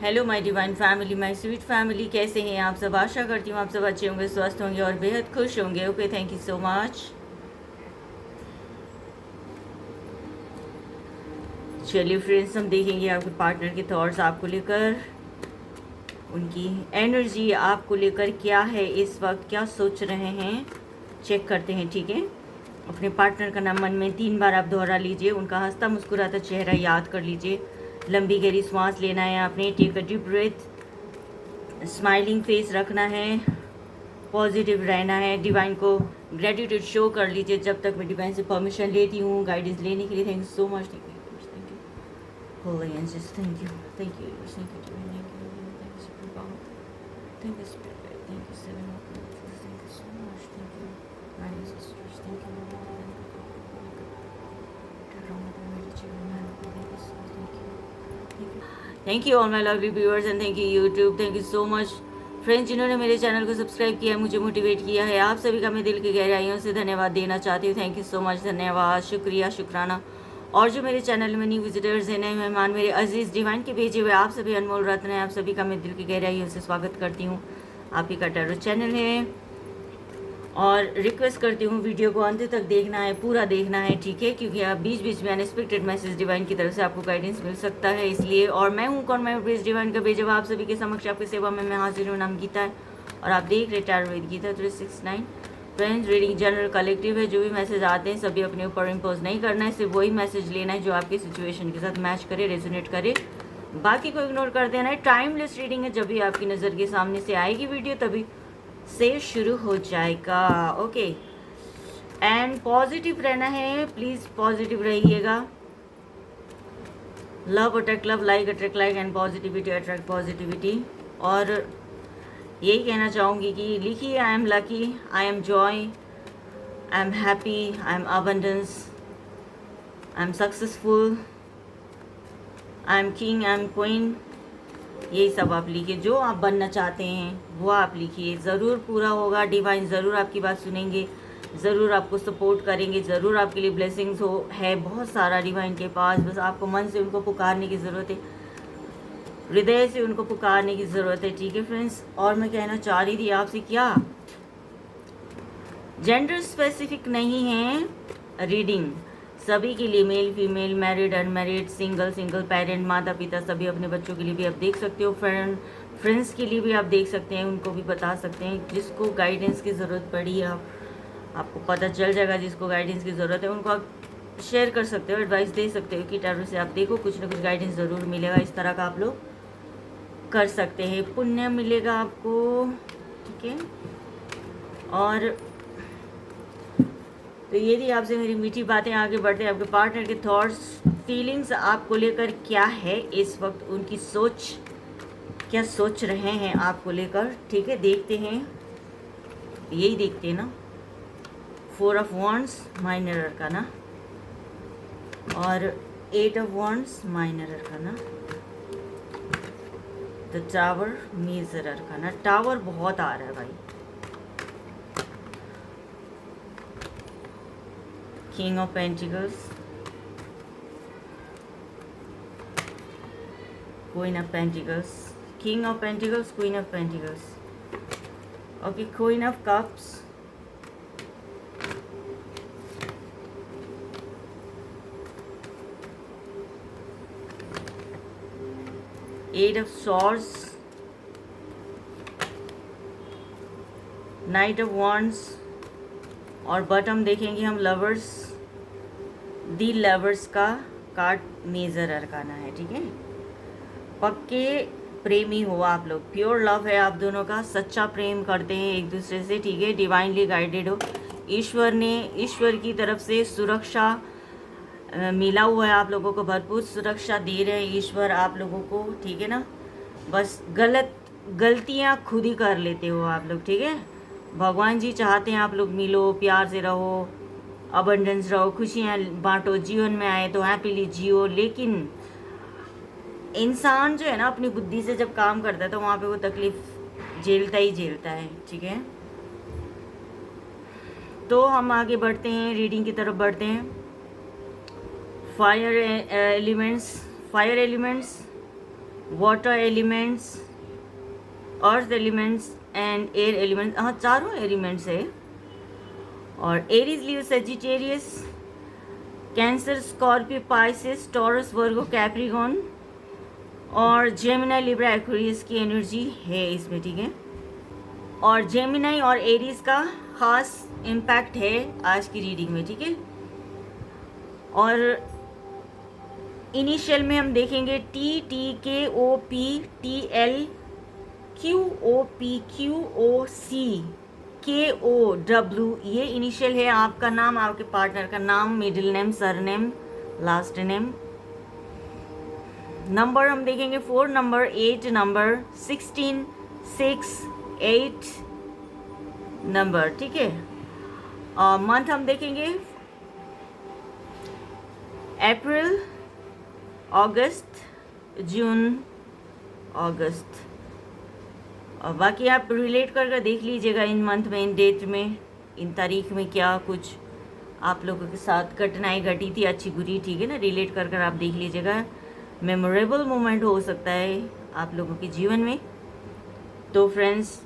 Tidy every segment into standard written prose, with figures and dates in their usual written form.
Hello my divine family, my sweet family, कैसे हैं आप सब। आशा करती हूँ आप सब अच्छे होंगे, स्वस्थ होंगे और बेहद खुश होंगे। Okay, thank you so much. चलिए फ्रेंड्स, हम देखेंगे आपके पार्टनर के थॉट्स आपको लेकर, उनकी एनर्जी आपको लेकर क्या है इस वक्त, क्या सोच रहे हैं, चेक करते हैं। ठीक है, अपने पार्टनर का नाम मन में 3 बार आप दोहरा लीजिए, उनका हंसता मुस्कुराता चेहरा याद कर लीजिए। लंबी गहरी सांस लेना है आपने, take a deep breath, smiling face रखना है, पॉजिटिव रहना है, डिवाइन को ग्रेटिट्यूड शो कर लीजिए। जब तक मैं डिवाइन से परमिशन लेती हूँ गाइडेंस लेने के लिए। Thank you so much, thank you, thank you holy angels, thank you, thank you, thank you divine, thank you super power, thank you spirit, thank you seven of God, thank you so much, thank you my sisters, thank you thank you all my lovely viewers and thank you YouTube, thank you so much friends जिन्होंने मेरे channel को subscribe किया है, मुझे motivate किया है। आप सभी का मैं दिल की गहराइयों से धन्यवाद देना चाहती हूँ। थैंक यू सो मच, धन्यवाद, शुक्रिया, शुक्राना। और जो मेरे चैनल में न्यू विजिटर्स हैं, नए मेहमान, मेरे अजीज़ डिवाइन के भेजे हुए आप सभी अनमोल रत्न हैं, आप सभी का मैं दिल की गहराइयों से स्वागत करती हूँ। आप ही का टैरो चैनल है और रिक्वेस्ट करती हूँ वीडियो को अंत तक देखना है, पूरा देखना है, ठीक है, क्योंकि आप बीच बीच में अनएक्सपेक्टेड मैसेज डिवाइन की तरफ से आपको गाइडेंस मिल सकता है, इसलिए। और मैं हूँ कौन, मैं ब्रिज डिवाइन का भेजा हुआ आप सभी के समक्ष आपकी सेवा में मैं हाजिर हूँ। नाम गीता है और आप देख रहे tarot with Geeta 369। Friends, reading general collective है, जो भी मैसेज आते हैं सभी अपने ऊपर इम्पोज नहीं करना है, सिर्फ वही मैसेज लेना है जो आपकी सिचुएशन के साथ मैच करे, रेजोनेट करे, बाकी को इग्नोर कर देना है। टाइमलेस रीडिंग है, जब भी आपकी नज़र के सामने से आएगी वीडियो तभी से शुरू हो जाएगा। ओके, एंड पॉजिटिव रहना है, प्लीज पॉजिटिव रहिएगा। Love attract love, like attract like, and positivity attract positivity. और यही कहना चाहूँगी कि लिखिए, I am lucky, I am Joy, I am happy, I am abundance, I am successful, I am king, I am queen. यही सब आप लिखिए, जो आप बनना चाहते हैं वो आप लिखिए, ज़रूर पूरा होगा। डिवाइन ज़रूर आपकी बात सुनेंगे, ज़रूर आपको सपोर्ट करेंगे, ज़रूर आपके लिए ब्लेसिंग्स है बहुत सारा डिवाइन के पास। बस आपको मन से उनको पुकारने की ज़रूरत है, हृदय से उनको पुकारने की ज़रूरत है, ठीक है फ्रेंड्स। और मैं कहना चाह रही थी आपसे, क्या जेंडर स्पेसिफिक नहीं है रीडिंग, सभी के लिए, male female, married unmarried, single single parent, माता पिता, सभी अपने बच्चों के लिए भी आप देख सकते हो, फ्रेंड्स के लिए भी आप देख सकते हैं, उनको भी बता सकते हैं। जिसको गाइडेंस की ज़रूरत पड़ी है आपको पता चल जाएगा, जिसको गाइडेंस की ज़रूरत है उनको आप शेयर कर सकते हो, एडवाइस दे सकते हो कि टैरो से आप देखो, कुछ ना कुछ गाइडेंस ज़रूर मिलेगा। इस तरह का आप लोग कर सकते हैं, पुण्य मिलेगा आपको, ठीक है। और तो ये थी आपसे मेरी मीठी बातें। आगे बढ़ते हैं, आपके पार्टनर के थॉट्स, फीलिंग्स आपको लेकर क्या है इस वक्त, उनकी सोच, क्या सोच रहे हैं आपको लेकर, ठीक है। देखते हैं, यही देखते हैं ना, 4 ऑफ वॉन्ड्स माइनर अरकाना और 8 of wands minor arcana, the tower major arcana. Tower बहुत आ रहा है भाई, King of Pentacles, Queen of Pentacles, King of Pentacles, Queen of Pentacles, okay, Queen of Cups, Eight of Swords, Knight of Wands, और button देखेंगे हम lovers, दी lovers का card major arcana है, ठीक है। पक्के प्रेमी हो आप लोग, प्योर लव है आप दोनों का, सच्चा प्रेम करते हैं एक दूसरे से, ठीक है। डिवाइनली गाइडेड हो, ईश्वर की तरफ से सुरक्षा मिला हुआ है आप लोगों को, भरपूर सुरक्षा दे रहे हैं ईश्वर आप लोगों को, ठीक है ना। बस गलतियाँ खुद ही कर लेते हो आप लोग, ठीक है। भगवान जी चाहते हैं आप लोग मिलो, प्यार से रहो, अबंडेंस रहो, खुशियाँ बांटो, जीवन में आए तो हैप्पीली जियो। लेकिन इंसान जो है ना, अपनी बुद्धि से जब काम करता है तो वहाँ पे वो तकलीफ झेलता ही झेलता है, ठीक है। तो हम आगे बढ़ते हैं, रीडिंग की तरफ बढ़ते हैं। Fire elements water elements, earth elements and air elements, हाँ चारों एलिमेंट्स है। और Aries, Leo, Sagittarius, Cancer, Scorpio, Pisces, Taurus, Virgo, Capricorn और जेमिनाई, लिब्रा, एक्वेरियस की एनर्जी है इसमें, ठीक है। और जेमिनाई और एरीज का खास इम्पैक्ट है आज की रीडिंग में, ठीक है। और इनिशियल में हम देखेंगे टी, टी, के, ओ, पी, टी, एल, क्यू, ओ, पी, क्यू, ओ, सी, के, ओ, डब्ल्यू, ये इनिशियल है आपका नाम, आपके पार्टनर का नाम, middle name, surname, last name. Number हम देखेंगे 4 नंबर, 8 नंबर, 16, 6, 8 नंबर, ठीक है। मंथ हम देखेंगे अप्रैल, अगस्त, जून, अगस्त। और बाकी आप रिलेट कर देख लीजिएगा इन मंथ में, इन डेट में, इन तारीख में क्या कुछ आप लोगों के साथ घटनाएं घटी थी, अच्छी बुरी, ठीक है ना। रिलेट कर आप देख लीजिएगा, मेमोरेबल मोमेंट हो सकता है आप लोगों के जीवन में। तो फ्रेंड्स,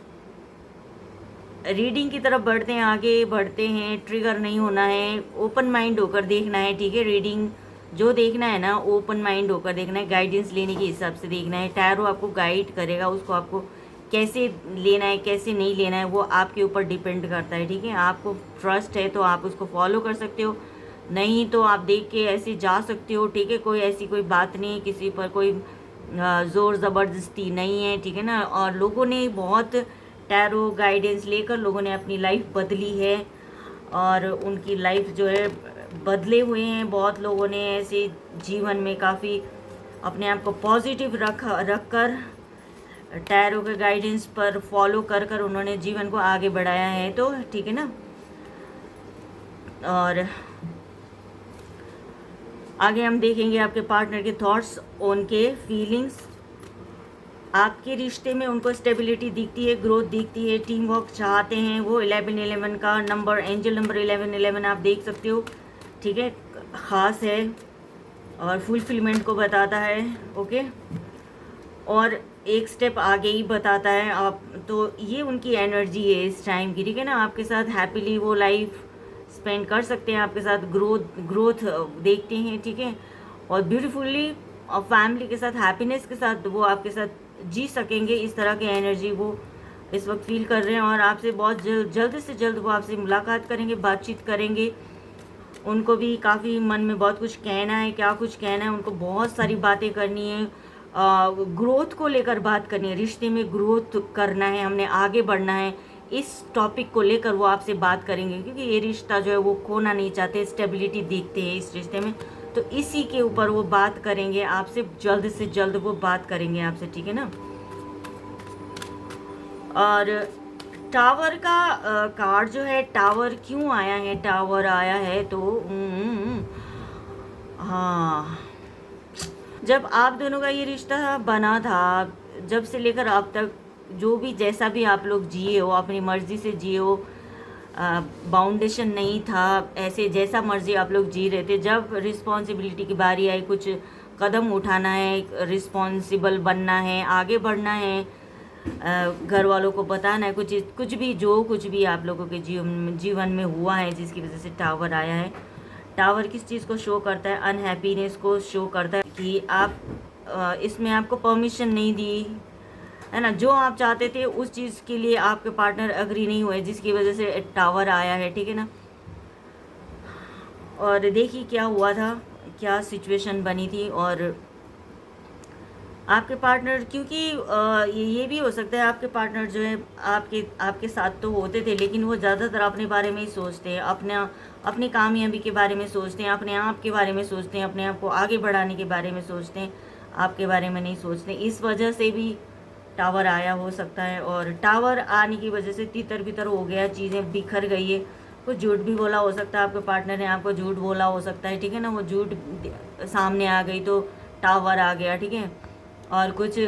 रीडिंग की तरफ बढ़ते हैं, आगे बढ़ते हैं। ट्रिगर नहीं होना है, ओपन माइंड होकर देखना है, ठीक है। रीडिंग जो देखना है ना, ओपन माइंड होकर देखना है, गाइडेंस लेने के हिसाब से देखना है। टैरो आपको गाइड करेगा, उसको आपको कैसे लेना है कैसे नहीं लेना है वो आपके ऊपर डिपेंड करता है, ठीक है। आपको ट्रस्ट है तो आप उसको फॉलो कर सकते हो, नहीं तो आप देख के ऐसे जा सकते हो, ठीक है। कोई ऐसी कोई बात नहीं है, किसी पर कोई ज़ोर ज़बरदस्ती नहीं है, ठीक है ना। और लोगों ने बहुत टैरो गाइडेंस लेकर लोगों ने अपनी लाइफ बदली है, और उनकी लाइफ जो है बदले हुए हैं। बहुत लोगों ने ऐसे जीवन में काफ़ी अपने आप को पॉजिटिव रख कर टैरो के गाइडेंस पर फॉलो कर उन्होंने जीवन को आगे बढ़ाया है, तो ठीक है ना। और आगे हम देखेंगे आपके पार्टनर के थॉट्स, उनके फीलिंग्स। आपके रिश्ते में उनको स्टेबिलिटी दिखती है, ग्रोथ दिखती है, टीम वर्क चाहते हैं वो। 11-11 का नंबर, एंजल नंबर 11-11 आप देख सकते हो, ठीक है, ख़ास है और फुलफिलमेंट को बताता है, ओके। और एक स्टेप आगे ही बताता है आप, तो ये उनकी एनर्जी है इस टाइम की, ठीक है ना। आपके साथ हैप्पीली वो लाइफ स्पेंड कर सकते हैं, आपके साथ ग्रोथ देखते हैं, ठीक है। और ब्यूटीफुली और फैमिली के साथ, हैप्पीनेस के साथ वो आपके साथ जी सकेंगे, इस तरह की एनर्जी वो इस वक्त फील कर रहे हैं। और आपसे बहुत जल्द से जल्द वो आपसे मुलाकात करेंगे, बातचीत करेंगे। उनको भी काफ़ी मन में बहुत कुछ कहना है, क्या कुछ कहना है, उनको बहुत सारी बातें करनी है, ग्रोथ को लेकर बात करनी है, रिश्ते में ग्रोथ करना है, हमने आगे बढ़ना है, इस टॉपिक को लेकर वो आपसे बात करेंगे। क्योंकि ये रिश्ता जो है वो खोना नहीं चाहते, स्टेबिलिटी देखते हैं इस रिश्ते में, तो इसी के ऊपर वो बात करेंगे आपसे, जल्द से जल्द वो बात करेंगे आपसे, ठीक है ना। और टावर का कार्ड जो है, टावर क्यों आया है, टावर आया है तो हाँ, जब आप दोनों का ये रिश्ता बना था, जब से लेकर अब तक, जो भी जैसा भी आप लोग जिए हो, अपनी मर्ज़ी से जिए हो, बाउंडेशन नहीं था, ऐसे जैसा मर्ज़ी आप लोग जी रहे थे। जब रिस्पॉन्सिबिलिटी की बारी आई, कुछ कदम उठाना है, रिस्पॉन्सिबल बनना है, आगे बढ़ना है, घर वालों को बताना है, कुछ भी जो कुछ भी आप लोगों के जीवन में हुआ है, जिसकी वजह से टावर आया है। टावर किस चीज़ को शो करता है, अनहैप्पीनेस को शो करता है कि आप इसमें आपको परमिशन नहीं दी है ना, जो आप चाहते थे उस चीज़ के लिए आपके पार्टनर एग्री नहीं हुए, जिसकी वजह से टावर आया है, ठीक है ना। और देखिए क्या हुआ था, क्या सिचुएशन बनी थी। और आपके पार्टनर, क्योंकि ये भी हो सकता है आपके पार्टनर जो है आपके साथ तो होते थे, लेकिन वो ज़्यादातर अपने बारे में ही सोचते हैं, अपनी कामयाबी के बारे में सोचते हैं, अपने आप के बारे में सोचते हैं, अपने आप को आगे बढ़ाने के बारे में सोचते हैं, आपके बारे में नहीं सोचते। इस वजह से भी टावर आया हो सकता है। और टावर आने की वजह से तितर बितर हो गया, चीज़ें बिखर गई है, कुछ झूठ भी बोला हो सकता है, आपके पार्टनर ने आपको झूठ बोला हो सकता है, ठीक है ना। वो झूठ सामने आ गई तो टावर आ गया, ठीक है। और कुछ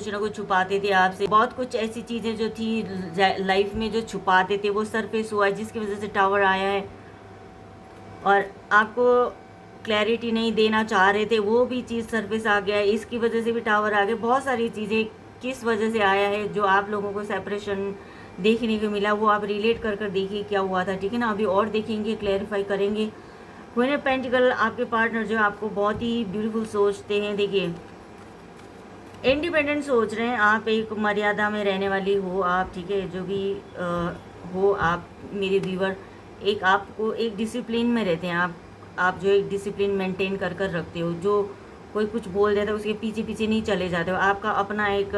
ना कुछ छुपाते थे आपसे, बहुत कुछ ऐसी चीज़ें जो थी लाइफ में जो छुपाते थे वो सरफेस हुआ है, जिसकी वजह से टावर आया है। और आपको क्लैरिटी नहीं देना चाह रहे थे, वो भी चीज़ सरफेस आ गया है, इसकी वजह से भी टावर आ गए। बहुत सारी चीज़ें किस वजह से आया है, जो आप लोगों को सेपरेशन देखने को मिला, वो आप रिलेट कर कर देखिए क्या हुआ था, ठीक है ना। अभी और देखेंगे, क्लैरिफाई करेंगे। क्वीन ऑफ पेंटिकल, आपके पार्टनर जो है आपको बहुत ही ब्यूटीफुल सोचते हैं। देखिए, इंडिपेंडेंट सोच रहे हैं, आप एक मर्यादा में रहने वाली हो आप, ठीक है। जो भी हो आप मेरे व्यूवर, एक आपको एक डिसिप्लिन में रहते हैं आप जो एक डिसिप्लिन मेंटेन कर कर रखते हो। जो कोई कुछ बोल देता है उसके पीछे पीछे नहीं चले जाते हो। आपका अपना एक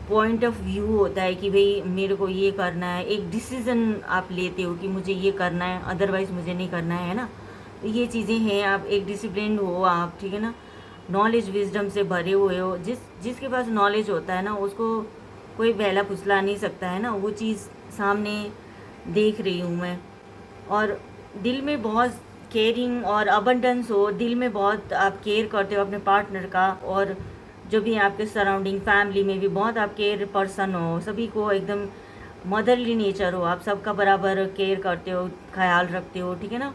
पॉइंट ऑफ व्यू होता है कि भाई मेरे को ये करना है, एक डिसीज़न आप लेते हो कि मुझे ये करना है, अदरवाइज़ मुझे नहीं करना है ना। तो ये चीज़ें हैं, आप एक डिसिप्लिन हो आप, ठीक है ना। नॉलेज विजडम से भरे हुए हो। जिसके पास नॉलेज होता है ना, उसको कोई बहला फुसला नहीं सकता है ना। वो चीज़ सामने देख रही हूँ मैं। और दिल में बहुत केयरिंग और अबंडेंस हो, दिल में बहुत आप केयर करते हो अपने पार्टनर का, और जो भी आपके सराउंडिंग फैमिली में भी बहुत आप केयर पर्सन हो, सभी को एकदम मदरली नेचर हो, आप सबका बराबर केयर करते हो, ख्याल रखते हो, ठीक है ना।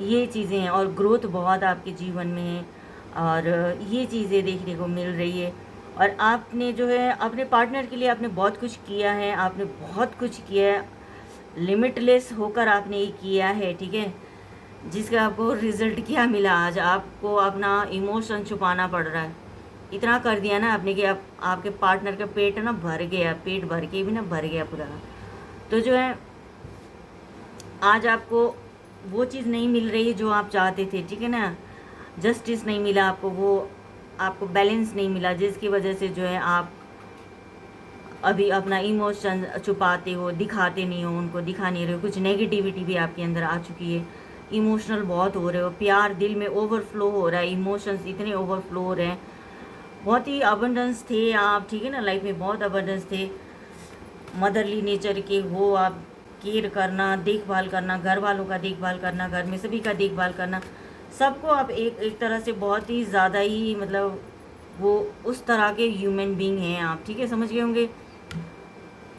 ये चीज़ें हैं, और ग्रोथ बहुत आपके जीवन में है, और ये चीज़ें देखने को मिल रही है। और आपने जो है अपने पार्टनर के लिए आपने बहुत कुछ किया है, आपने बहुत कुछ किया है, लिमिटलेस होकर आपने ये किया है, ठीक है। जिसका आपको रिजल्ट क्या मिला, आज आपको अपना इमोशन छुपाना पड़ रहा है। इतना कर दिया ना आपने कि आपके पार्टनर का पेट ना भर गया, पेट भर के भी ना भर गया पूरा। तो जो है आज आपको वो चीज़ नहीं मिल रही जो आप चाहते थे, ठीक है ना। जस्टिस नहीं मिला आपको, वो आपको बैलेंस नहीं मिला, जिसकी वजह से जो है आप अभी अपना इमोशन छुपाते हो, दिखाते नहीं हो, उनको दिखा नहीं रहे हो। कुछ नेगेटिविटी भी आपके अंदर आ चुकी है, इमोशनल बहुत हो रहे हो, प्यार दिल में ओवरफ्लो हो रहा है, इमोशंस इतने ओवरफ्लो हो रहे हैं। बहुत ही अबंडेंस थे आप, ठीक है ना, लाइफ में बहुत अबंडेंस थे, मदरली नेचर के हो आप। केयर करना, देखभाल करना, घर वालों का देखभाल करना, घर में सभी का देखभाल करना, सबको आप एक तरह से बहुत ही ज़्यादा ही, मतलब वो उस तरह के ह्यूमन बीइंग हैं आप, ठीक है, समझ गए होंगे।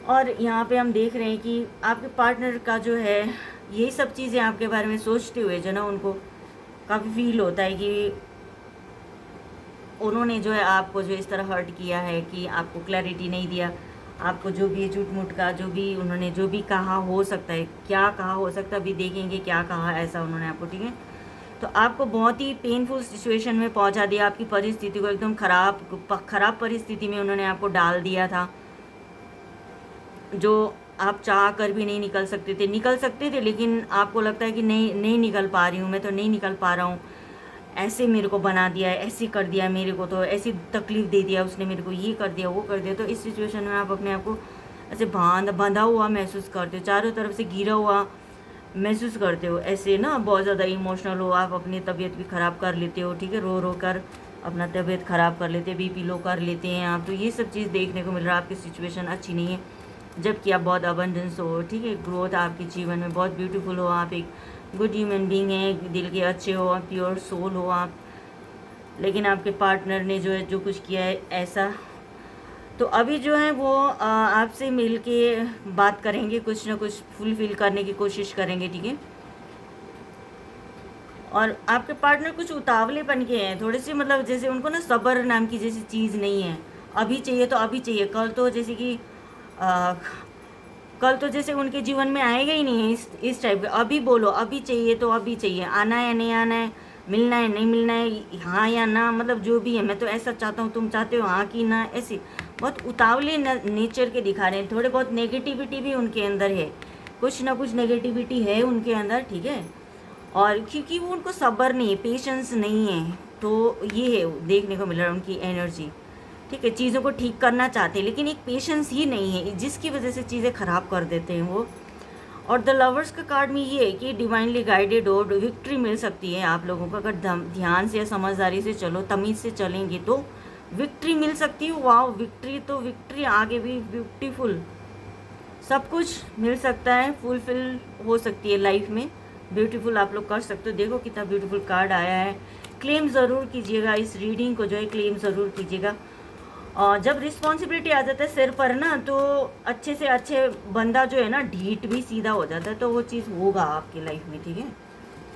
और यहाँ पे हम देख रहे हैं कि आपके पार्टनर का जो है यही सब चीज़ें आपके बारे में सोचते हुए जो ना उनको काफ़ी फील होता है कि उन्होंने जो है आपको जो इस तरह हर्ट किया है, कि आपको क्लैरिटी नहीं दिया, आपको जो भी झूठ मूठ का जो भी उन्होंने जो भी कहा, हो सकता है क्या कहा, हो सकता है अभी देखेंगे क्या कहा ऐसा उन्होंने आपको, ठीक है। तो आपको बहुत ही पेनफुल सिचुएशन में पहुंचा दिया, आपकी परिस्थिति को एकदम खराब परिस्थिति में उन्होंने आपको डाल दिया था, जो आप चाह कर भी नहीं निकल सकते थे, लेकिन आपको लगता है कि नहीं निकल पा रही हूँ, मैं तो नहीं निकल पा रहा हूँ, ऐसे मेरे को बना दिया है, ऐसे कर दिया है मेरे को, तो ऐसी तकलीफ़ दे दिया उसने मेरे को, ये कर दिया वो कर दिया। तो इस सिचुएशन में आप अपने आप को ऐसे बंधा हुआ महसूस करते हो, चारों तरफ से घिरा हुआ महसूस करते हो, ऐसे ना बहुत ज़्यादा इमोशनल हो आप, अपनी तबीयत भी ख़राब कर लेते हो, ठीक है, रो रो कर अपना तबीयत ख़राब कर लेते हैं, बीपी लो कर लेते हैं आप। तो ये सब चीज़ देखने को मिल रहा है, आपकी सिचुएशन अच्छी नहीं है, जबकि आप बहुत अबंडेंस हो, ठीक है, ग्रोथ आपके जीवन में बहुत ब्यूटीफुल हो, आप एक गुड ह्यूमन बीइंग है, दिल के अच्छे हो आप, प्योर सोल हो आप। लेकिन आपके पार्टनर ने जो है जो कुछ किया है ऐसा, तो अभी जो है वो आपसे मिल के बात करेंगे, कुछ ना कुछ फुलफिल करने की कोशिश करेंगे, ठीक है। और आपके पार्टनर कुछ उतावलेपन के हैं थोड़े से, मतलब जैसे उनको ना सब्र नाम की जैसी चीज़ नहीं है, अभी चाहिए तो अभी चाहिए, कल तो जैसे कि कल तो जैसे उनके जीवन में आएगा ही नहीं है, इस टाइप का। अभी बोलो अभी चाहिए तो अभी चाहिए, आना है या नहीं आना है, मिलना है नहीं मिलना है, हाँ या ना, मतलब जो भी है मैं तो ऐसा चाहता हूँ, तुम चाहते हो हाँ कि ना, ऐसे बहुत उतावले नेचर के दिखा रहे हैं। थोड़े बहुत नेगेटिविटी भी उनके अंदर है, कुछ ना कुछ नेगेटिविटी है उनके अंदर, ठीक है। और क्योंकि वो उनको सब्र नहीं है, पेशेंस नहीं है, तो ये है देखने को मिल रहा है उनकी एनर्जी, ठीक है। चीज़ों को ठीक करना चाहते हैं लेकिन एक पेशेंस ही नहीं है, जिसकी वजह से चीज़ें ख़राब कर देते हैं वो। और द लवर्स का कार्ड में ये है कि डिवाइनली गाइडेड हो, विक्ट्री मिल सकती है आप लोगों को, अगर ध्यान से या समझदारी से चलो, तमीज़ से चलेंगे तो विक्ट्री मिल सकती है। वाह, विक्ट्री तो विक्ट्री, आगे भी ब्यूटीफुल सब कुछ मिल सकता है, फुलफिल हो सकती है लाइफ में, ब्यूटीफुल आप लोग कर सकते हो। देखो कितना ब्यूटीफुल कार्ड आया है। क्लेम ज़रूर कीजिएगा इस रीडिंग को, जो है क्लेम ज़रूर कीजिएगा। और जब रिस्पॉन्सिबिलिटी आ जाता है सिर पर ना, तो अच्छे से अच्छे बंदा जो है ना ढीठ भी सीधा हो जाता है, तो वो चीज़ होगा आपकी लाइफ में, ठीक है।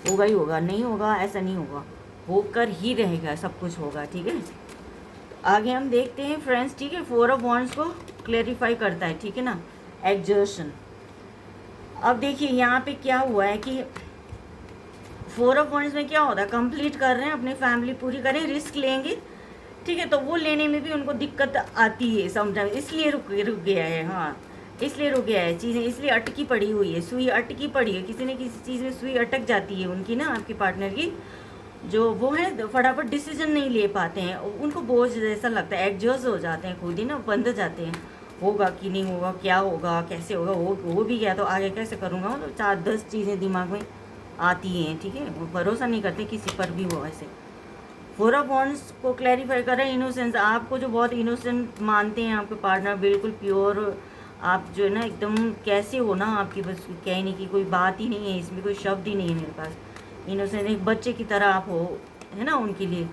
होगा ही होगा, नहीं होगा ऐसा नहीं होगा, होकर ही रहेगा, सब कुछ होगा, ठीक है। आगे हम देखते हैं फ्रेंड्स, ठीक है। 4 ऑफ वॉन्ड्स को क्लेरिफाई करता है, ठीक है ना, एग्जर्शन। अब देखिए यहाँ पे क्या हुआ है कि 4 ऑफ वॉन्ड्स में क्या होता है, कंप्लीट कर रहे हैं, अपनी फैमिली पूरी करें, रिस्क लेंगे, ठीक है। तो वो लेने में भी उनको दिक्कत आती है समटाइम, इसलिए रुक गया है, हाँ इसलिए रुक गया है, चीज़ें इसलिए अटकी पड़ी हुई है, सुई अटकी पड़ी है, किसी न किसी चीज़ में सुई अटक जाती है उनकी ना, आपकी पार्टनर की, जो वो है फटाफट डिसीजन नहीं ले पाते हैं, उनको बोझ जैसा लगता है, एडजस्ट हो जाते हैं, खुद ही ना बंध जाते हैं, होगा कि नहीं होगा, क्या होगा, कैसे होगा, हो भी गया तो आगे कैसे करूँगा, मतलब 4-10 चीज़ें दिमाग में आती हैं, ठीक है। वो भरोसा नहीं करते किसी पर भी हो ऐसे। 4 ऑफ वॉन्ड्स को क्लैरिफाई कर रहे हैं इनोसेंस, आपको जो बहुत इनोसेंट मानते हैं आपके पार्टनर, बिल्कुल प्योर, आप जो है ना एकदम कैसे हो ना, आपकी बस कहने की कोई बात ही नहीं है, इसमें कोई शब्द ही नहीं है मेरे पास। इनोसेंट एक बच्चे की तरह आप हो, है ना, उनके लिए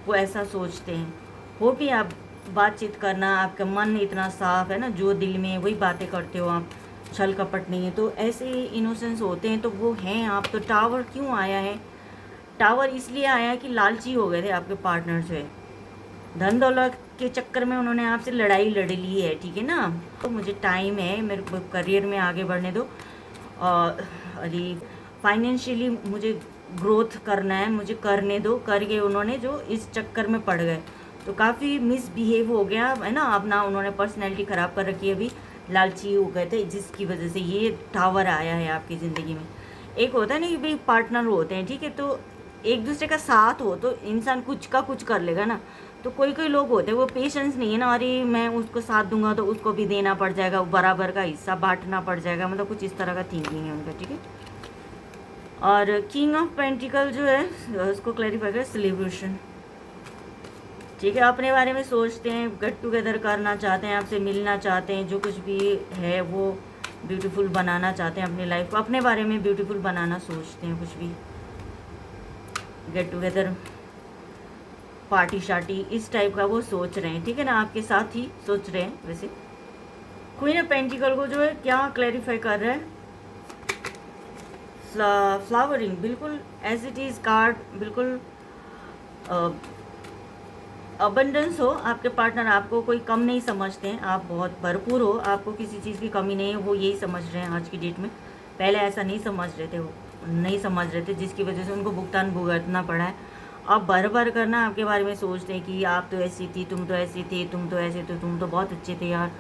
वो ऐसा सोचते हैं। हो भी आप बातचीत करना, आपका मन इतना साफ है ना, जो दिल में वही बातें करते हो आप, छल कपट नहीं है, तो ऐसे इनोसेंस होते हैं, तो वो हैं आप। तो टावर क्यों आया है, टावर इसलिए आया है कि लालची हो गए थे आपके पार्टनर जो है, धन दौलत के चक्कर में उन्होंने आपसे लड़ाई लड़ ली है, ठीक है ना। तो मुझे टाइम है, मेरे को करियर में आगे बढ़ने दो, अरे फाइनेंशियली मुझे ग्रोथ करना है, मुझे करने दो, करके उन्होंने जो इस चक्कर में पड़ गए, तो काफ़ी मिसबिहेव हो गया है ना, अपना उन्होंने पर्सनैलिटी ख़राब कर रखी है, अभी लालची हो गए थे, जिसकी वजह से ये टावर आया है आपकी ज़िंदगी में। एक होता है ना कि भाई पार्टनर होते हैं, ठीक है, तो एक दूसरे का साथ हो तो इंसान कुछ का कुछ कर लेगा ना। तो कोई कोई लोग होते हैं वो पेशेंस नहीं है ना, अरे मैं उसको साथ दूंगा तो उसको भी देना पड़ जाएगा, बराबर का हिस्सा बांटना पड़ जाएगा, मतलब कुछ इस तरह का थिंकिंग है उनका, ठीक है। और किंग ऑफ पेंटिकल जो है उसको क्लैरिफाई कर सेलिब्रेशन, ठीक है, अपने बारे में सोचते हैं, गेट टुगेदर करना चाहते हैं, आपसे मिलना चाहते हैं, जो कुछ भी है वो ब्यूटीफुल बनाना चाहते हैं, अपनी लाइफ को अपने बारे में ब्यूटीफुल बनाना सोचते हैं, कुछ भी गेट टुगेदर पार्टी शार्टी इस टाइप का वो सोच रहे हैं, ठीक है ना, आपके साथ ही सोच रहे हैं। वैसे क्वीन ऑफ पेंटिकल को जो है क्या क्लैरिफाई कर रहा है, फ्लावरिंग, बिल्कुल एज इट इज़ कार्ड, बिल्कुल अबंडेंस हो, आपके पार्टनर आपको कोई कम नहीं समझते हैं, आप बहुत भरपूर हो, आपको किसी चीज़ की कमी नहीं है, वो यही समझ रहे हैं आज की डेट में। पहले ऐसा नहीं समझ रहे थे, वो नहीं समझ रहे थे, जिसकी वजह से उनको भुगतान भुगतना पड़ा है। अब भर भर करना आपके बारे में सोचते हैं कि आप तो ऐसी थी, तुम तो ऐसी थे, तुम तो ऐसे थे, तुम तो बहुत अच्छे थे यार,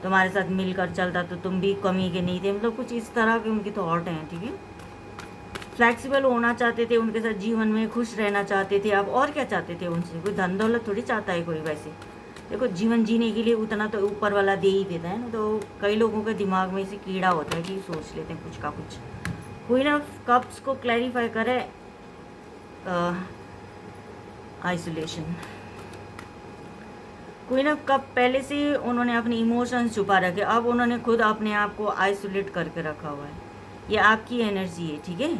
तुम्हारे साथ मिलकर चलता तो तुम भी कमी के नहीं थे, मतलब कुछ इस तरह के उनकी थॉट हैं, ठीक है। फ्लैक्सिबल होना चाहते थे, उनके साथ जीवन में खुश रहना चाहते थे आप, और क्या चाहते थे उनसे, कोई धन दौलत थोड़ी चाहता है कोई, वैसे देखो जीवन जीने के लिए उतना तो ऊपर वाला दे ही देता है ना। तो कई लोगों के दिमाग में इसे कीड़ा होता है कि सोच लेते हैं कुछ का कुछ। क्वीन ऑफ कप्स को क्लैरिफाई करे आइसोलेशन, क्वीन ऑफ कप पहले से उन्होंने अपने इमोशंस छुपा रखे, अब उन्होंने खुद अपने आप को आइसोलेट करके रखा हुआ है, ये आपकी एनर्जी है, ठीक है,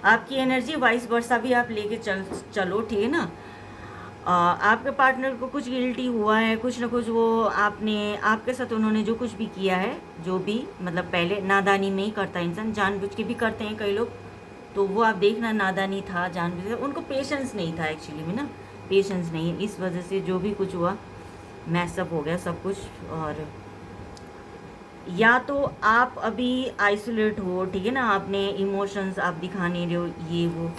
आपकी एनर्जी, वाइस वर्सा भी आप लेके चलो, ठीक है ना। आपके पार्टनर को कुछ गिल्टी हुआ है, कुछ ना कुछ वो आपने आपके साथ उन्होंने जो कुछ भी किया है, जो भी मतलब पहले नादानी में ही करता है इंसान, जानबूझ के भी करते हैं कई लोग, तो वो आप देखना नादानी था, जानबूझ के, उनको पेशेंस नहीं था एक्चुअली में ना, पेशेंस नहीं है, इस वजह से जो भी कुछ हुआ मैसअप हो गया सब कुछ। और या तो आप अभी आइसोलेट हो, ठीक है ना, अपने इमोशंस आप दिखा नहीं रहे हो, ये वो,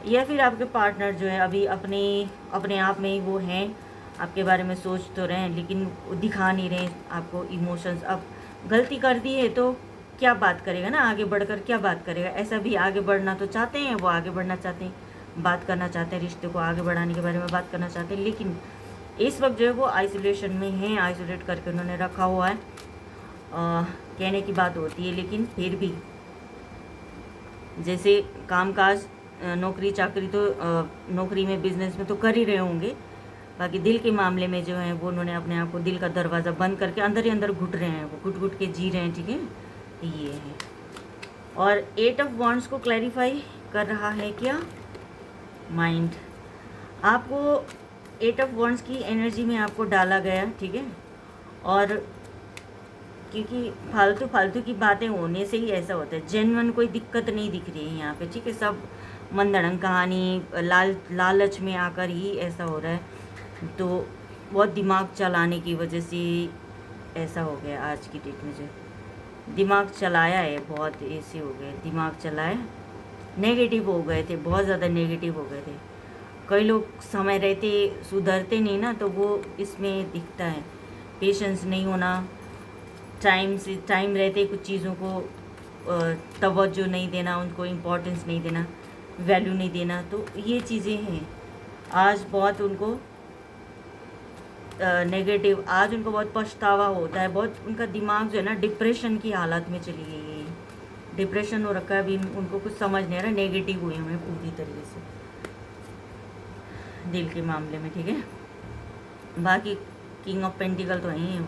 या फिर आपके पार्टनर जो है अभी अपने आप में ही वो हैं, आपके बारे में सोच तो रहे हैं लेकिन दिखा नहीं रहे आपको इमोशंस। अब गलती कर दी है तो क्या बात करेगा ना, आगे बढ़कर क्या बात करेगा, ऐसा भी आगे बढ़ना तो चाहते हैं, वो आगे बढ़ना चाहते हैं, बात करना चाहते हैं, रिश्ते को आगे बढ़ाने के बारे में बात करना चाहते हैं, लेकिन इस वक्त जो है वो आइसोलेशन में हैं, आइसोलेट करके उन्होंने रखा हुआ है। कहने की बात होती है, लेकिन फिर भी जैसे कामकाज, नौकरी चाकरी तो नौकरी में, बिजनेस में तो कर ही रहे होंगे, बाकी दिल के मामले में जो है वो उन्होंने अपने आप को दिल का दरवाज़ा बंद करके अंदर ही अंदर घुट रहे हैं, वो घुट घुट के जी रहे हैं, ठीक है, ये है। और 8 ऑफ वॉन्ड्स को क्लैरिफाई कर रहा है क्या, माइंड, आपको 8 ऑफ वॉन्ड्स की एनर्जी में आपको डाला गया, ठीक है, और क्योंकि फालतू फालतू की बातें होने से ही ऐसा होता है, जेन्युइन कोई दिक्कत नहीं दिख रही है यहाँ पे, ठीक है, सब मंदड़ंग कहानी, लालच में आकर ही ऐसा हो रहा है। तो बहुत दिमाग चलाने की वजह से ऐसा हो गया। आज की डेट में जो दिमाग चलाया है, बहुत ऐसे हो गए, दिमाग चलाए, नेगेटिव हो गए थे, बहुत ज़्यादा नेगेटिव हो गए थे। कई लोग समय रहते सुधरते नहीं ना, तो वो इसमें दिखता है। पेशेंस नहीं होना, टाइम रहते कुछ चीज़ों को तवज्जो नहीं देना, उनको इम्पोर्टेंस नहीं देना, वैल्यू नहीं देना, तो ये चीज़ें हैं। आज बहुत उनको नेगेटिव, आज उनको बहुत पछतावा होता है, बहुत उनका दिमाग जो है ना डिप्रेशन की हालत में चली गई है, डिप्रेशन हो रखा है। अभी उनको कुछ समझ नहीं आ रहा, नेगेटिव हुए हुए पूरी तरीके से दिल के मामले में, ठीक है। बाकी किंग ऑफ पेंटिकल तो यही है।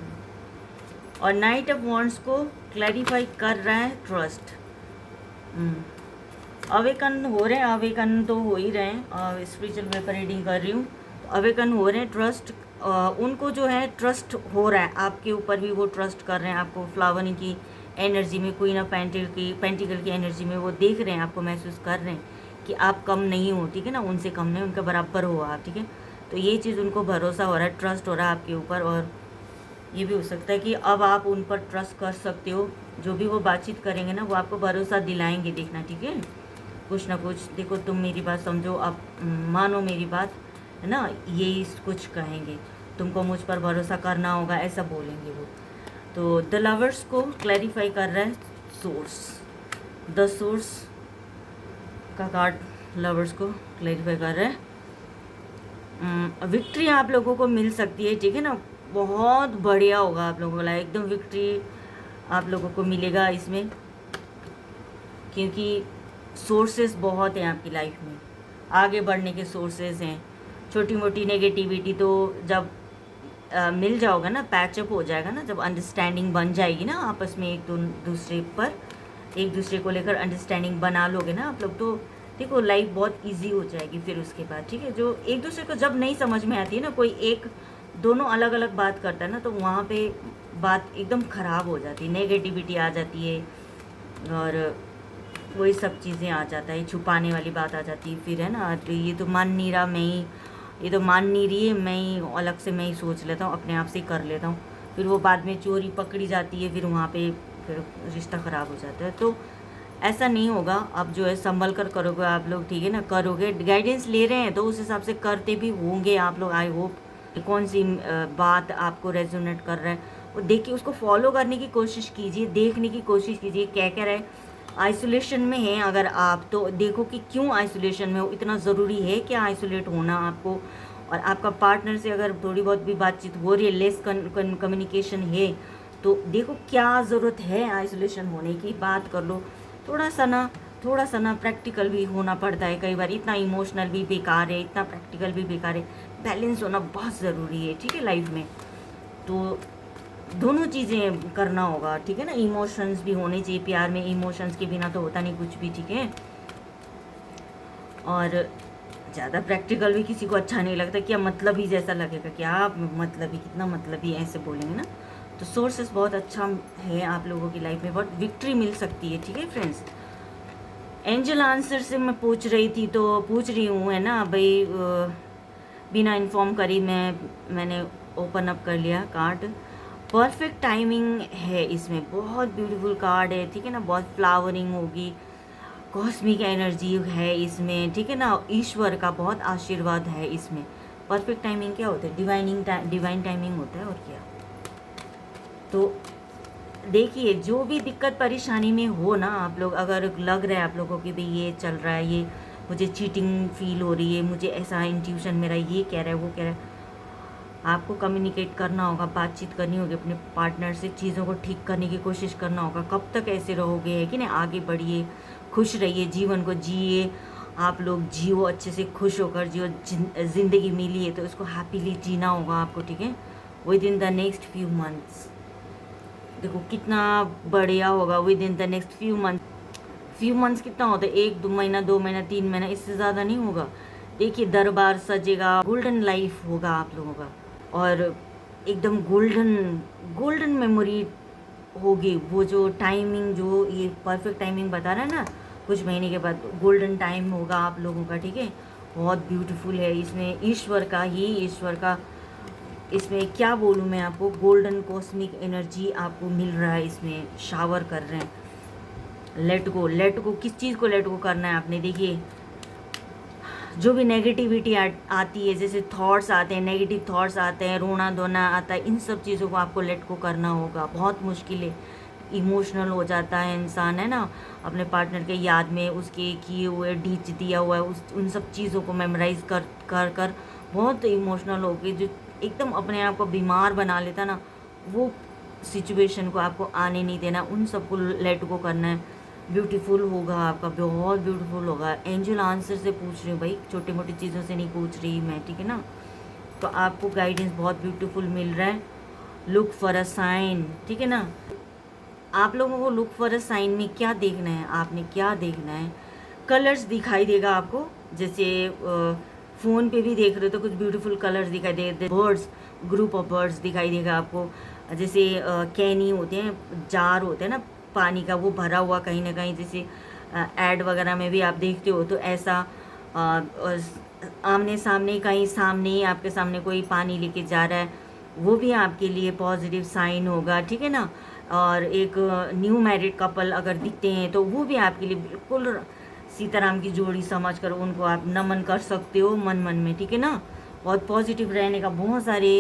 और नाइट ऑफ वॉन्ड्स को क्लैरिफाई कर रहा है ट्रस्ट। अवेकन हो रहे हैं, अवेकन तो हो ही रहे हैं। स्पिरिचुअल पेपर रीडिंग कर रही हूँ, अवेकन हो रहे हैं, ट्रस्ट उनको जो है ट्रस्ट हो रहा है, आपके ऊपर भी वो ट्रस्ट कर रहे हैं। आपको फ्लावर की एनर्जी में, क्वीन ऑफ पेंटिकल की एनर्जी में वो देख रहे हैं, आपको महसूस कर रहे हैं कि आप कम नहीं हो, ठीक है ना, उनसे कम नहीं, उनके बराबर हो आप, ठीक है। तो ये चीज़ उनको भरोसा हो रहा है, ट्रस्ट हो रहा है आपके ऊपर। और ये भी हो सकता है कि अब आप उन पर ट्रस्ट कर सकते हो, जो भी वो बातचीत करेंगे ना, वो आपको भरोसा दिलाएंगे, देखना, ठीक है। कुछ ना कुछ देखो, तुम मेरी बात समझो, आप मानो मेरी बात, है ना, यही कुछ कहेंगे, तुमको मुझ पर भरोसा करना होगा, ऐसा बोलेंगे वो। तो द लवर्स को क्लैरिफाई कर रहा है सोर्स, द सोर्स का कार्ड लवर्स को क्लैरिफाई कर रहा है। विक्ट्री आप लोगों को मिल सकती है, ठीक है ना, बहुत बढ़िया होगा आप लोगों को, एकदम विक्ट्री आप लोगों को मिलेगा इसमें, क्योंकि सोर्सेस बहुत हैं आपकी लाइफ में, आगे बढ़ने के सोर्सेस हैं। छोटी मोटी नेगेटिविटी तो जब मिल जाओगे ना, पैचअप हो जाएगा ना, जब अंडरस्टैंडिंग बन जाएगी ना आपस में, एक दूसरे पर, एक दूसरे को लेकर अंडरस्टैंडिंग बना लोगे ना आप लोग, तो देखो लाइफ बहुत इजी हो जाएगी फिर उसके बाद, ठीक है। जो एक दूसरे को जब नहीं समझ में आती है ना, कोई एक दोनों अलग अलग बात करता है ना, तो वहाँ पे बात एकदम ख़राब हो जाती है, नेगेटिविटी आ जाती है, और वही सब चीज़ें आ जाता है, छुपाने वाली बात आ जाती है फिर, है ना। तो ये तो मान नहीं रहा, मैं ही, ये तो मान नहीं रही है, मैं ही अलग से मैं ही सोच लेता हूँ, अपने आप से ही कर लेता हूँ, फिर वो बाद में चोरी पकड़ी जाती है, फिर वहाँ पे फिर रिश्ता ख़राब हो जाता है। तो ऐसा नहीं होगा, अब जो है संभल कर करोगे आप लोग, ठीक है ना, करोगे, गाइडेंस ले रहे हैं तो उस हिसाब से करते भी होंगे आप लोग। आई होप कौन सी बात आपको रेजोनेट कर रहा है वो देखिए, उसको फॉलो करने की कोशिश कीजिए, देखने की कोशिश कीजिए क्या कह रहा है। आइसोलेशन में हैं अगर आप, तो देखो कि क्यों आइसोलेशन में हो, इतना ज़रूरी है क्या आइसोलेट होना आपको। और आपका पार्टनर से अगर थोड़ी बहुत भी बातचीत हो रही है, लेस कम्युनिकेशन है, तो देखो क्या ज़रूरत है आइसोलेशन होने की, बात कर लो। थोड़ा सा ना प्रैक्टिकल भी होना पड़ता है कई बार, इतना इमोशनल भी बेकार है, इतना प्रैक्टिकल भी बेकार है, बैलेंस होना बहुत ज़रूरी है, ठीक है, लाइफ में। तो दोनों चीज़ें करना होगा, ठीक है ना, इमोशंस भी होने चाहिए प्यार में, इमोशंस के बिना तो होता नहीं कुछ भी, ठीक है। और ज़्यादा प्रैक्टिकल भी किसी को अच्छा नहीं लगता, क्या मतलब ही जैसा लगेगा, क्या मतलब ही, कितना मतलब ही, ऐसे बोलेंगे ना। तो सोर्सेस बहुत अच्छा है आप लोगों की लाइफ में, बहुत विक्ट्री मिल सकती है, ठीक है फ्रेंड्स। एंजल आंसर से मैं पूछ रही थी, तो पूछ रही हूँ, है ना भाई, बिना इन्फॉर्म करी मैंने ओपन अप कर लिया कार्ड। परफेक्ट टाइमिंग है इसमें, बहुत ब्यूटीफुल कार्ड है, ठीक है ना, बहुत फ्लावरिंग होगी, कॉस्मिक एनर्जी है इसमें, ठीक है ना, ईश्वर का बहुत आशीर्वाद है इसमें। परफेक्ट टाइमिंग क्या होता है, डिवाइन टाइमिंग होता है, और क्या। तो देखिए, जो भी दिक्कत परेशानी में हो ना आप लोग, अगर लग रहा है आप लोगों की भाई ये चल रहा है, ये मुझे चीटिंग फील हो रही है, मुझे ऐसा इंट्यूशन मेरा ये कह रहा है, वो कह रहा है, आपको कम्युनिकेट करना होगा, बातचीत करनी होगी अपने पार्टनर से, चीज़ों को ठीक करने की कोशिश करना होगा। कब तक ऐसे रहोगे, है कि नहीं, आगे बढ़िए, खुश रहिए, जीवन को जिए, आप लोग जियो, अच्छे से खुश होकर जियो, ज़िंदगी मिली है तो इसको हैप्पीली जीना होगा आपको, ठीक है। With in the next few months, देखो कितना बढ़िया होगा, with in the next few months कितना होता है, 1-2 महीना, 2 महीना, 3 महीना, इससे ज़्यादा नहीं होगा। देखिए दरबार सजेगा, गोल्डन लाइफ होगा आप लोगों का, और एकदम गोल्डन मेमोरी होगी। वो जो टाइमिंग, जो ये परफेक्ट टाइमिंग बता रहा है ना, कुछ महीने के बाद गोल्डन टाइम होगा आप लोगों का, ठीक है। बहुत ब्यूटीफुल है, इसमें ईश्वर का इसमें क्या बोलूँ मैं आपको, गोल्डन कॉस्मिक एनर्जी आपको मिल रहा है, इसमें शावर कर रहे हैं। लेट गो, किस चीज़ को लेट गो करना है आपने, देखिए जो भी नेगेटिविटी आती है, जैसे थॉट्स आते हैं, नेगेटिव थॉट्स आते हैं, रोना धोना आता है, इन सब चीज़ों को आपको लेट गो करना होगा। बहुत मुश्किल है, इमोशनल हो जाता है इंसान, है ना, अपने पार्टनर के याद में, उसके किए हुए डीच दिया हुआ है उन सब चीज़ों को मेमोराइज कर बहुत इमोशनल हो गए, जो एकदम अपने आप को बीमार बना लेता ना, वो सिचुएशन को आपको आने नहीं देना, उन सबको लेट गो करना है। ब्यूटीफुल होगा आपका, बहुत ब्यूटीफुल होगा। एंजल आंसर से पूछ रही हूँ भाई, छोटी मोटी चीज़ों से नहीं पूछ रही मैं, ठीक है ना। तो आपको गाइडेंस बहुत ब्यूटीफुल मिल रहा है। लुक फॉर अ साइन, ठीक है ना। आप लोगों को लुक फॉर अ साइन में क्या देखना है, आपने क्या देखना है, कलर्स दिखाई देगा आपको, जैसे फ़ोन पे भी देख रहे हो तो कुछ ब्यूटीफुल कलर्स दिखाई दे, बर्ड्स, ग्रुप ऑफ बर्ड्स दिखाई देगा आपको, जैसे कैनी होते हैं, जार होते हैं ना पानी का, वो भरा हुआ कहीं ना कहीं, जैसे एड वगैरह में भी आप देखते हो तो ऐसा आमने सामने, कहीं सामने ही आपके सामने कोई पानी लेके जा रहा है, वो भी आपके लिए पॉजिटिव साइन होगा, ठीक है ना। और एक न्यू मैरिड कपल अगर दिखते हैं तो वो भी आपके लिए बिल्कुल सीताराम की जोड़ी समझ कर उनको आप नमन कर सकते हो मन मन में, ठीक है ना। बहुत पॉजिटिव रहने का बहुत सारे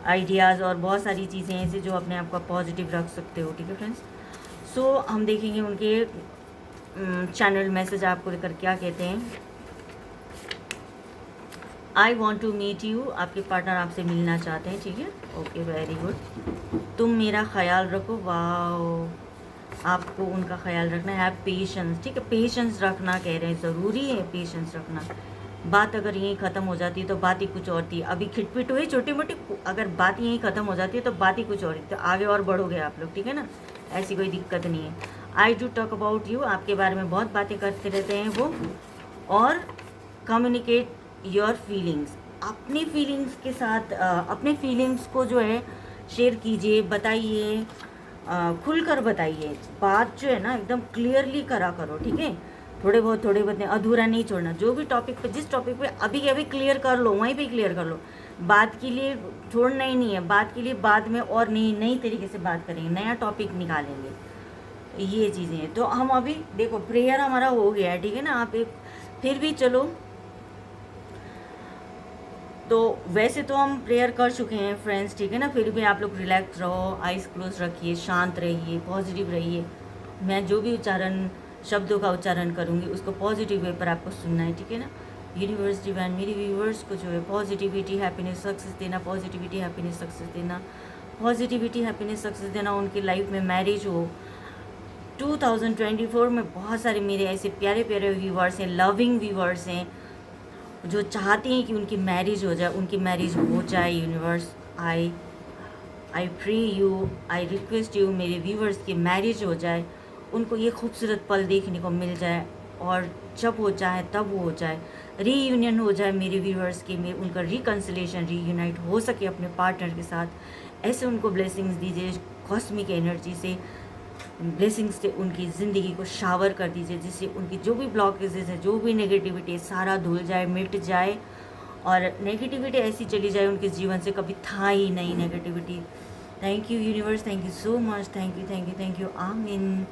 आइडियाज़ और बहुत सारी चीज़ें ऐसे जो अपने आप को पॉजिटिव रख सकते हो, ठीक है फ्रेंड्स। सो हम देखेंगे उनके चैनल मैसेज आपको लेकर क्या कहते हैं। I want to meet you, आपके पार्टनर आपसे मिलना चाहते हैं, ठीक है, ओके वेरी गुड। तुम मेरा ख्याल रखो, वाह, आपको उनका ख्याल रखना है, पेशेंस, ठीक है, पेशेंस रखना कह रहे हैं, ज़रूरी है पेशेंस रखना। बात अगर यहीं ख़त्म हो जाती है तो बात ही कुछ और थी, अभी खिटपिट हुई छोटी मोटी, अगर बात यहीं ख़त्म हो जाती है तो बात ही कुछ और थी, तो आगे और बढ़ोगे आप लोग, ठीक है ना, ऐसी कोई दिक्कत नहीं है। I do talk about you, आपके बारे में बहुत बातें करते रहते हैं वो, और कम्युनिकेट योर फीलिंग्स, अपनी फीलिंग्स के साथ अपने फीलिंग्स को जो है शेयर कीजिए, बताइए, खुलकर बताइए, बात जो है ना एकदम क्लियरली करा करो, ठीक है। थोड़े बहुत अधूरा नहीं छोड़ना, जो भी टॉपिक पे, जिस टॉपिक पे अभी के अभी क्लियर कर लो वहीं पे क्लियर कर लो, बात के लिए छोड़ना ही नहीं है, बात के लिए बाद में और नई तरीके से बात करेंगे, नया टॉपिक निकालेंगे, ये चीज़ें हैं। तो हम अभी देखो प्रेयर हमारा हो गया है, ठीक है ना, आप एक फिर भी चलो, तो वैसे तो हम प्रेयर कर चुके हैं फ्रेंड्स, ठीक है ना, फिर भी आप लोग रिलैक्स रहो, आइज़ क्लोज रखिए, शांत रहिए, पॉजिटिव रहिए। मैं जो भी शब्दों का उच्चारण करूँगी उसको पॉजिटिव वे पर आपको सुनना है, ठीक है ना। यूनिवर्स डिवाइन मेरे व्यूवर्स को जो है पॉजिटिविटी हैप्पीनेस सक्सेस देना, पॉजिटिविटी हैप्पीनेस सक्सेस देना, पॉजिटिविटी हैप्पीनेस सक्सेस देना, उनकी लाइफ में मैरिज हो 2024 में। बहुत सारे मेरे ऐसे प्यारे प्यारे व्यूवर्स हैं, लविंग व्यूवर्स हैं, जो चाहते हैं कि उनकी मैरिज हो जाए, उनकी मैरिज हो जाए। Universe I pray you, I request you, मेरे व्यूवर्स की मैरिज हो जाए, उनको ये खूबसूरत पल देखने को मिल जाए, और जब हो जाए तब वो हो जाए, रीयूनियन हो जाए मेरे व्यूवर्स के में, उनका रिकन्सिलेशन, रीयूनाइट हो सके अपने पार्टनर के साथ, ऐसे उनको ब्लेसिंग्स दीजिए, कॉस्मिक एनर्जी से ब्लेसिंग्स से उनकी ज़िंदगी को शावर कर दीजिए, जिससे उनकी जो भी ब्लॉकेजेस है, जो भी नेगेटिविटी है, सारा धुल जाए, मिट जाए, और नेगेटिविटी ऐसी चली जाए उनके जीवन से, कभी था ही नहीं negativity. Thank you universe, thank you so much, thank you thank you thank you, आमीन।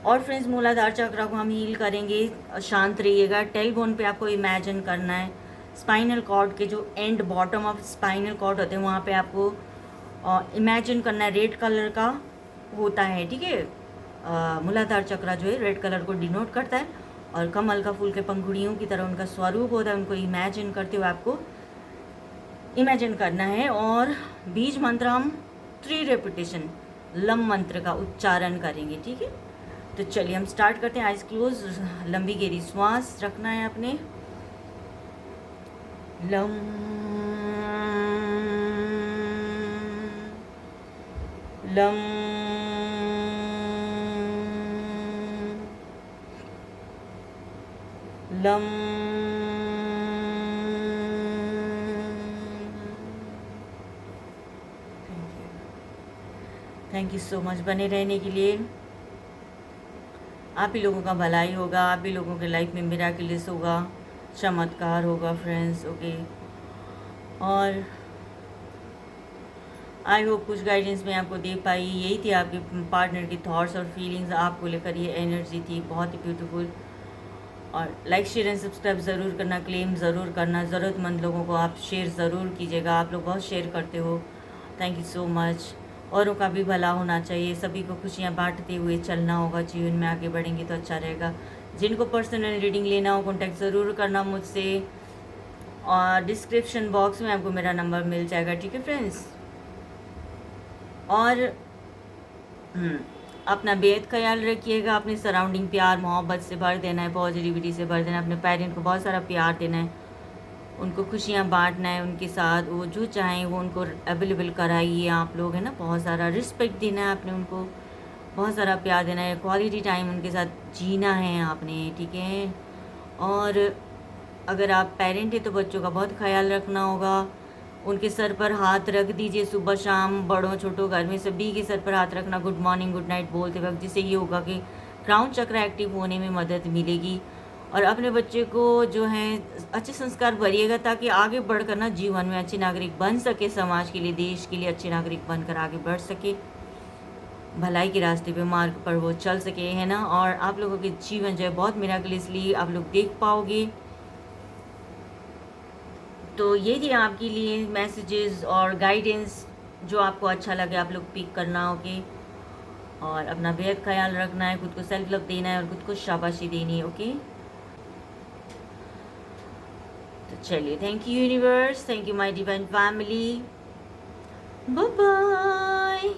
और फ्रेंड्स, मूलाधार चक्र को हम हील करेंगे, शांत रहिएगा। टेलबोन पे आपको इमेजिन करना है, स्पाइनल कॉर्ड के जो end bottom of spinal cord होते हैं वहाँ पे आपको इमेजिन करना है, रेड कलर का होता है, ठीक है। मूलाधार चक्र जो है रेड कलर को डिनोट करता है, और कमल का फूल के पंखुड़ियों की तरह उनका स्वरूप होता है, उनको इमेजिन करते हुए आपको इमेजिन करना है। और बीज मंत्र हम 3 रेपिटेशन लम मंत्र का उच्चारण करेंगे, ठीक है। तो चलिए हम स्टार्ट करते हैं। आइज क्लोज, लंबी गहरी श्वास रखना है अपने। Lump lump lump. Thank you so much बने रहने के लिए। आप ही लोगों का भलाई होगा, आप ही लोगों के लाइफ में मिराकिलिस होगा, चमत्कार होगा फ्रेंड्स। ओके, और आई होप कुछ गाइडेंस मैं आपको दे पाई। यही थी आपके पार्टनर की थॉट्स और फीलिंग्स आपको लेकर, ये एनर्जी थी बहुत ही ब्यूटीफुल। और लाइक शेयर एंड सब्सक्राइब ज़रूर करना, क्लेम ज़रूर करना, ज़रूरतमंद लोगों को आप शेयर ज़रूर कीजिएगा, आप लोग बहुत शेयर करते हो, थैंक यू सो मच। औरों का भी भला होना चाहिए, सभी को खुशियाँ बांटते हुए चलना होगा, जीवन में आगे बढ़ेंगे तो अच्छा रहेगा। जिनको पर्सनल रीडिंग लेना हो कॉन्टैक्ट ज़रूर करना मुझसे, और डिस्क्रिप्शन बॉक्स में आपको मेरा नंबर मिल जाएगा, ठीक है फ्रेंड्स। और अपना बेहद ख्याल रखिएगा, अपने सराउंडिंग प्यार मोहब्बत से भर देना है, पॉजिटिविटी से भर देना है, अपने पेरेंट को बहुत सारा प्यार देना है, उनको खुशियाँ बांटना है, उनके साथ वो जो चाहें वो उनको अवेलेबल कराइए आप लोग, है ना। बहुत सारा रिस्पेक्ट देना है आपने उनको, बहुत सारा प्यार देना है, क्वालिटी टाइम उनके साथ जीना है आपने, ठीक है। और अगर आप पेरेंट हैं तो बच्चों का बहुत ख्याल रखना होगा, उनके सर पर हाथ रख दीजिए सुबह शाम, बड़ों छोटों घर में सभी के सर पर हाथ रखना गुड मॉर्निंग गुड नाइट बोलते वक्त, जिससे ये होगा कि क्राउन चक्र एक्टिव होने में मदद मिलेगी। और अपने बच्चे को जो है अच्छे संस्कार भरिएगा, ताकि आगे बढ़कर ना जीवन में अच्छे नागरिक बन सके, समाज के लिए देश के लिए अच्छे नागरिक बनकर आगे बढ़ सके, भलाई के रास्ते पे मार्ग पर वो चल सके, है ना। और आप लोगों के जीवन जो है बहुत मिराकलियसली आप लोग देख पाओगे। तो ये थी आपके लिए मैसेजेस और गाइडेंस, जो आपको अच्छा लगे आप लोग पिक करना, ओके। और अपना बेहद ख्याल रखना है, खुद को सेल्फ लव देना है और खुद को शाबाशी देनी है, ओके। तो चलिए, thank you universe, thank you my divine family, bye bye.